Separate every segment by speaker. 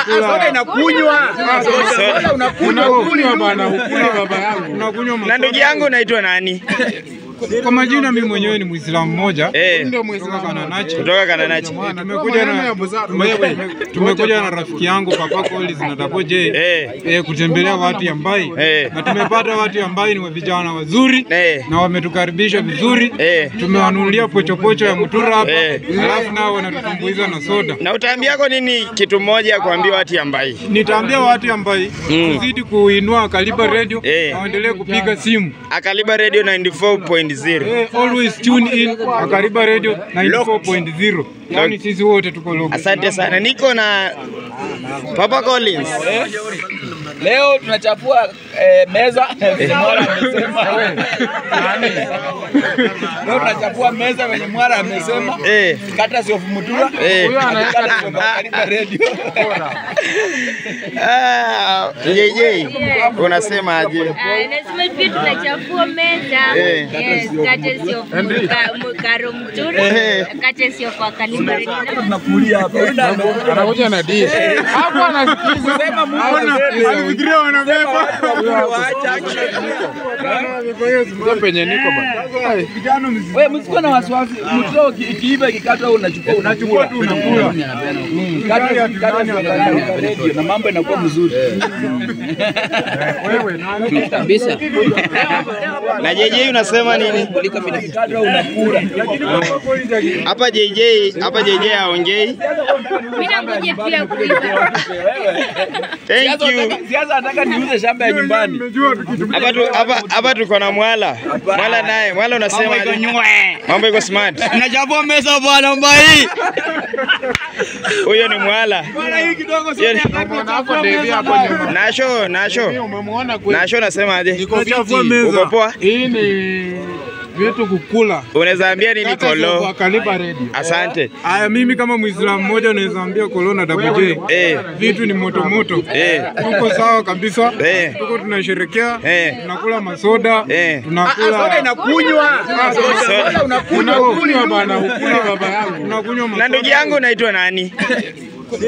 Speaker 1: Soda inakunywa. Soda unakunywa bwana, ukula baba yangu. Unakunywa.
Speaker 2: Na ndugu yangu naitwa nani?
Speaker 1: Kwa majina mimi mwenyewe ni Muislamu mmoja.
Speaker 2: Ndio
Speaker 1: Muislamu Kananachi.
Speaker 2: Kutoka Kananachi.
Speaker 1: Tumekuja na rafiki yangu Papa Collins na Double J kutembelea watu ya Mbai. Na tumepata watu ya Mbai ni vijana wazuri na wametukaribisha vizuri. Tumewanunulia pochopocho ya mutura hapa. Alafu nao wanatutumbuiza na soda.
Speaker 2: Na utaambia kwa nini kitu moja kuambia watu ya Mbai?
Speaker 1: Nitaambia watu ya Mbai kuzidi kuinua Akaliba Radio na waendelee kupiga simu.
Speaker 2: Akaliba Radio 94.0.
Speaker 1: Always tune in Akaliba Radio 94.0. Yani sisi wote tuko local.
Speaker 2: Asante sana. Niko na Papa Collins.
Speaker 3: Leo tunachafua meza venye Mwara amesema. Leo tunachafua meza venye Mwara amesema. Kata si of Mutura. Kata si of Akaliba Radio.
Speaker 2: JJ, unasema aje?
Speaker 4: Nasema pia tunachafua meza. Kata si of Karo Mutura. Kata si of Akaliba Radio.
Speaker 3: Tunakulia hapa.
Speaker 1: Anakuja na dish. Hapo anasikiza.
Speaker 3: Sema Mungu
Speaker 1: alifikiria wanabeba. Penye niko bana.
Speaker 3: Wewe msiko na wasiwasi. Mutura ikiiva ikikatwa unachukua tu unakula. Kata na mambo inakuwa mzuri.
Speaker 1: Wewe nani
Speaker 3: kabisa.
Speaker 2: Na JJ unasema nini?
Speaker 3: Unakula.
Speaker 2: Hapa JJ haongei.
Speaker 4: Mimi nangoje pia kuiva.
Speaker 2: Thank you.
Speaker 3: Siasa nataka niuze shamba ya nyumbani.
Speaker 2: Hapa tuko na Mwala. Mwala naye. Mwala unasema mambo iko smart.
Speaker 3: Nachafua meza bwana Mbai.
Speaker 2: Huyo ni Mwala.
Speaker 3: Bwana hii kidogo sio
Speaker 1: hapo ndio hapo nyuma.
Speaker 2: Nasho.
Speaker 1: Umemwona kweli?
Speaker 2: Nasho nasema aje?
Speaker 1: Nikachafua meza.
Speaker 2: Uko poa?
Speaker 1: Hii ni vitu kukula.
Speaker 2: Unaweza ambia nini Kolo?
Speaker 1: Akaliba Radio.
Speaker 2: Asante.
Speaker 1: Aya, mimi kama Muislamu mmoja naweza ambia Kolo na Double J. Vitu ni moto moto. Tuko sawa kabisa. Tuko tunasherehekea. Tunakula masoda. Tunakula.
Speaker 3: Soda inakunywa.
Speaker 2: Soda
Speaker 1: unakunywa bwana, ukula baba yangu. Unakunywa masoda.
Speaker 2: Na ndugu yangu naitwa nani?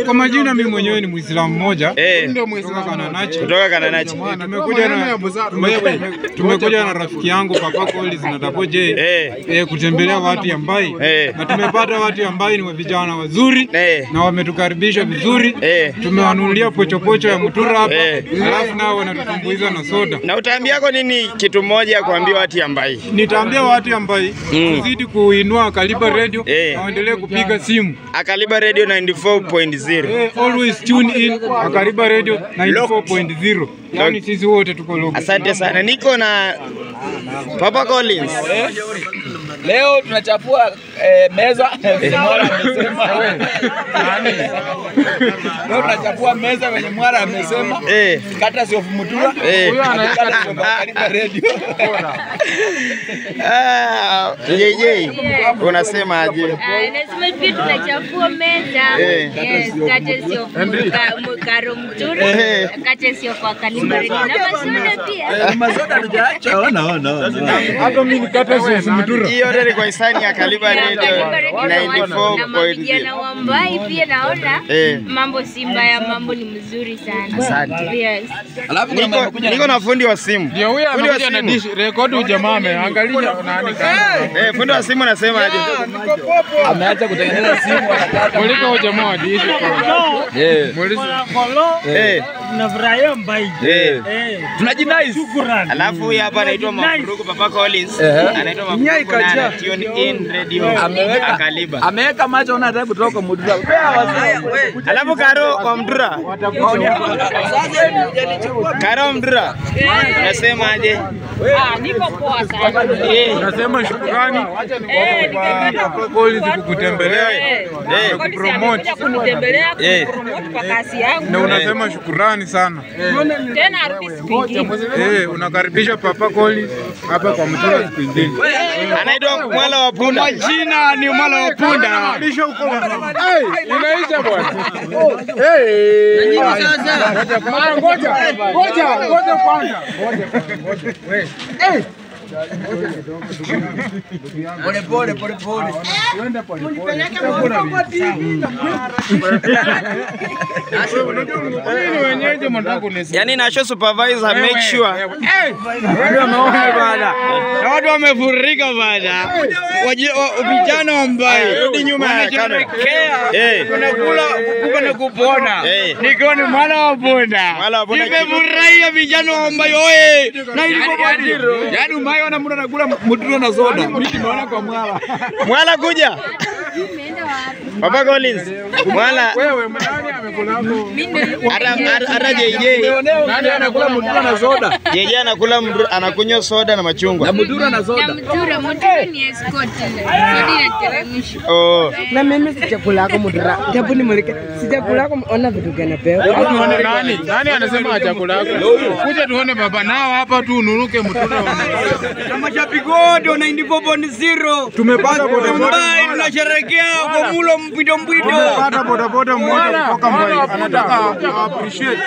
Speaker 1: Kwa majina mimi mwenyewe ni Muislamu mmoja. Ndio Muislamu Kananachi.
Speaker 2: Kutoka Kananachi.
Speaker 1: Tumekuja na rafiki yangu Papa Collins na Double J kutembelea watu ya Mbai. Na tumepata watu ya Mbai ni vijana wazuri na wametukaribisha vizuri. Tumewanunulia pochopocho ya mutura hapa. Alafu nao wanatutumbuiza na soda.
Speaker 2: Na utaambia kwa nini kitu moja kuambia watu ya Mbai?
Speaker 1: Nitaambia watu ya Mbai kuzidi kuinua Akaliba Radio na waendelee kupiga simu.
Speaker 2: Akaliba Radio 94.0.
Speaker 1: Always tune in Akaliba Radio 94.0. Yani sisi wote tuko local.
Speaker 2: Asante sana. Niko na Papa Collins.
Speaker 3: Leo tunachafua meza venye Mwara amesema. Leo tunachafua meza venye Mwara amesema. Kata si of Mutura. Kata si of Akaliba Radio.
Speaker 2: JJ, unasema aje?
Speaker 4: Nasema pia tunachafua meza. Kata si of Karo Mutura. Kata si of Akaliba Radio. Na masoda pia.
Speaker 3: Masoda hujaacha. Ona.
Speaker 1: Hata mimi nikata si Mutura.
Speaker 2: Hiyo ndio kwa hisani ya Akaliba Radio 94.0.
Speaker 4: Vijana wa Mbai pia naona mambo si mbaya, mambo ni mzuri sana.
Speaker 2: Asante.
Speaker 4: Yes.
Speaker 3: Alafu
Speaker 2: niko na fundi wa simu.
Speaker 1: Ndio huyu anakuja na dish record ujamaa ameangalia nani kana.
Speaker 2: Fundi wa simu anasema aje?
Speaker 3: Ameacha kutengeneza simu
Speaker 1: kuliko ujamaa wa dish.
Speaker 5: Tunafurahia Mbai.
Speaker 3: Tunajinai.
Speaker 5: Shukrani.
Speaker 2: Alafu huyu hapa anaitwa Mafuruku Papa Collins. Anaitwa Mafuruku na tune in radio Akaliba.
Speaker 3: Ameweka macho ona hata kutoka Mutura.
Speaker 2: Alafu Karo wa Mdura. Karo Mdura. Unasema aje?
Speaker 4: Niko poa sana.
Speaker 1: Nasema shukrani kwa Collins kukutembelea na kupromote.
Speaker 4: Kunitembelea kupromote kwa kazi yangu.
Speaker 1: Na unasema shukrani sana.
Speaker 4: Tena artist.
Speaker 1: Unakaribisha Papa Collins hapa kwa Mutura siku nyingine.
Speaker 2: Anaitwa Mwala wa Punda.
Speaker 1: Majina ni Mwala wa Punda. Bisho huko. Inaisha bwana. Ngoja kwanza.
Speaker 3: Pole.
Speaker 2: Yani Nasho supervisor make sure.
Speaker 3: Na watu wamefurika bana. Vijana ambaye
Speaker 2: Rudi nyuma ya kamera.
Speaker 3: tunakula kukupa na kupona. Nikiwa ni mwana wa bonda. Nimefurahia vijana ambaye oye. Na ilikuwa bajiro. Yaani umayo na mtu anakula muturo na soda. Mimi nimeona kwa mwala.
Speaker 2: Mwala kuja. Papa Collins. Mwala.
Speaker 1: Wewe mnani amekula hapo?
Speaker 2: Hata JJ.
Speaker 3: Nani anakula muturo na soda?
Speaker 2: JJ anakunywa soda na machungwa.
Speaker 3: Na muturo na soda.
Speaker 4: Na muturo ni escort. Sodi na teremsho.
Speaker 2: Oh.
Speaker 6: Na mimi sijakula yako mudra. Hebu nimulike. Sijakula yako ona vitu gani pewa.
Speaker 1: Hebu tuone nani anasema chakula yako. Kuja tuone baba nao hapa tu ununuke mtoto.
Speaker 3: Kama chapigodo 94.0.
Speaker 1: Tumepata bodaboda.
Speaker 3: Tunasherehekea kwa mulo mpito.
Speaker 1: Tumepata bodaboda mmoja kutoka Mbai. Anataka appreciate.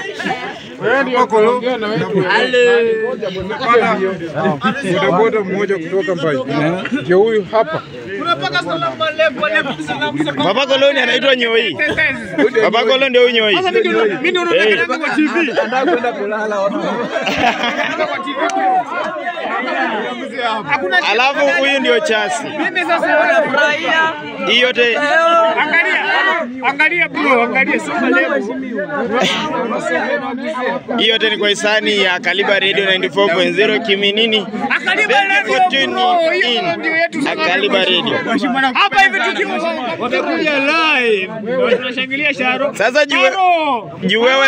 Speaker 1: Bodaboda mmoja kutoka Mbai. Ndio huyu hapa.
Speaker 2: Baba Koloni anaitwa Nyoi. Baba Koloni ndio Nyoi.
Speaker 3: Sasa mimi ndio naona kwa TV. Anataka kwenda kulala watu.
Speaker 2: Alafu huyu ndio Chasi.
Speaker 3: Mimi sasa nafurahia.
Speaker 2: Hii yote
Speaker 3: Angalia bro, angalia somo leo.
Speaker 2: hii yote ni kwa hisani ya Kaliba Radio 94.0 Kiminini.
Speaker 3: Kaliba Radio
Speaker 2: Kaliba Radio.
Speaker 3: Hapa hivi tukiwa live. Tunashangilia Sharo.
Speaker 2: Sasa juu wewe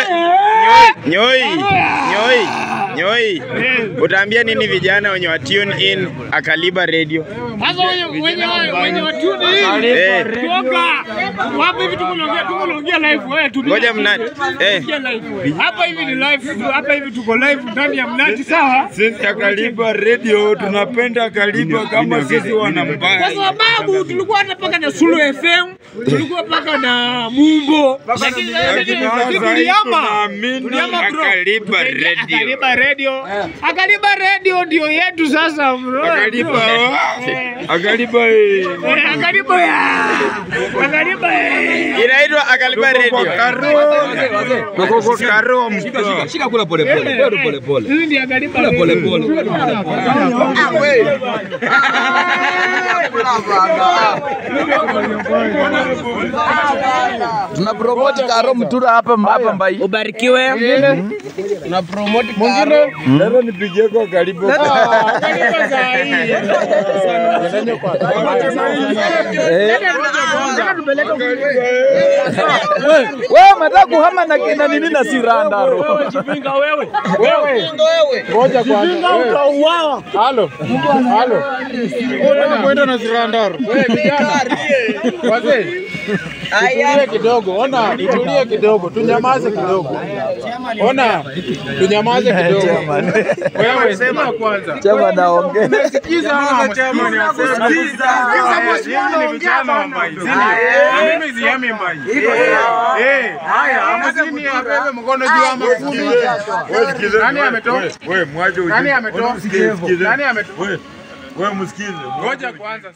Speaker 2: Nyoi. Utaambia nini vijana wenye wa tune in Kaliba Radio?
Speaker 3: Sasa wenye wa tune in. Toka. Hapa hivi tunaongea live wewe tu.
Speaker 2: Ngoja mnati.
Speaker 3: Hapa hivi ni live. Hapa hivi tuko live ndani ya mnati sawa?
Speaker 1: Sisi ya Kaliba Radio tunapenda Kaliba kama sisi wana Mbai.
Speaker 3: Kwa sababu tulikuwa tunapaka na Sulu FM, tulikuwa paka na Mumbo. Lakini tuliama
Speaker 2: Kaliba Radio.
Speaker 3: Kaliba Radio ndio yetu sasa bro.
Speaker 1: Kaliba
Speaker 2: Inaitwa Kaliba Radio.
Speaker 1: Karo
Speaker 3: Shika kula pole. Hii ndio Kaliba pole. Tuna promote Karo Mtura hapa Mbai.
Speaker 6: Ubarikiwe.
Speaker 3: Tuna promote Karo.
Speaker 1: leo nipigie kwa Kaliba.
Speaker 3: Wewe unataka kuhama na kina nini na Sirandaro? Jipinga wewe.
Speaker 1: Ngoja kwanza.
Speaker 3: Utauawa.
Speaker 1: Halo. Unataka kwenda na Sirandaro? Wewe vijana. Wazee. Tutulie kidogo. Ona, tutulie kidogo. Tunyamaze kidogo. Ona, tunyamaze kidogo. Wewe sema kwanza.
Speaker 3: Chama naongea.
Speaker 1: Unasikiza hapo chama ni asema. Ni vijana wa Mbai. Na mimi ziami Mbai. Haya, amazini apewe mkono juu ama kumi. Nani ametoa?
Speaker 7: Wewe mwaje uje.
Speaker 1: Nani ametoa?
Speaker 7: Nani ametoa?
Speaker 1: Nani ametoa?
Speaker 7: Wewe msikize.
Speaker 1: Ngoja kwanza.